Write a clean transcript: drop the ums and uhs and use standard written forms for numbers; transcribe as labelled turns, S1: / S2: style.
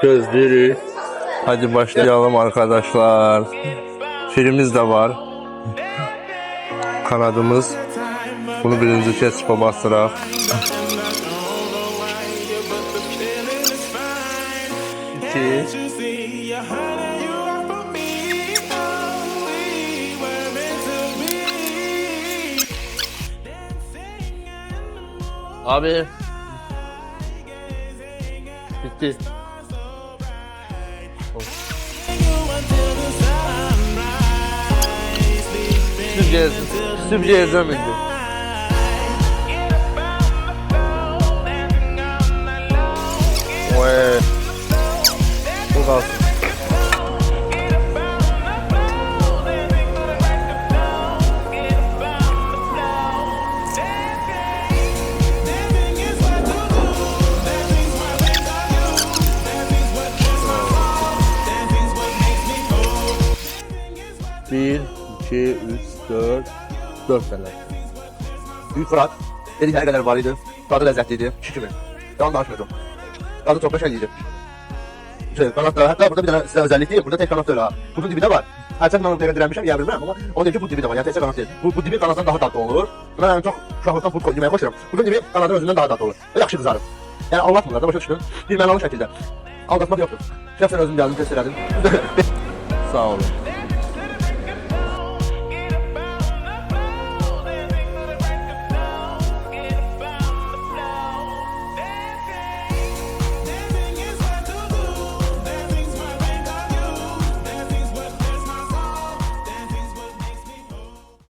S1: gözleri. Hadi başlayalım arkadaşlar. Filmimiz de var. Kanadımız. Bunu birinci kez tipa bastırak. İki. Abi. Bitti. Sübceyizden bindi. Oy. Bu kalsın. Bir, iki, üç, dört tane. Büyük Fırat. Dediği her kadar var idi. Tadı lezzetliydi. Şişi mi? Yalan danışmıyordum. Tadı çok başarılıydı. Kanatlar, hatta burada bir tane size özellik değil, burada tek kanat öyle ha. Bunun dibi de var. Erçek kanatları direnmişim, ya bilmem ama onun için bu dibi de var, yani tek kanat değil. Bu dibi kanatdan daha tatlı olur. Ben yani çok uşaqlıqdan fut koymaya başlarım. Bunun dibi kanatın özündən daha tatlı olur. Ve yaxşı qızarır. Yani anlatmırlar da başa düşdün. Bir mənalı şəkildə. Aldatmaq yoxdur. Şəxsən özüm gəldim, test elədim. Sağ olun.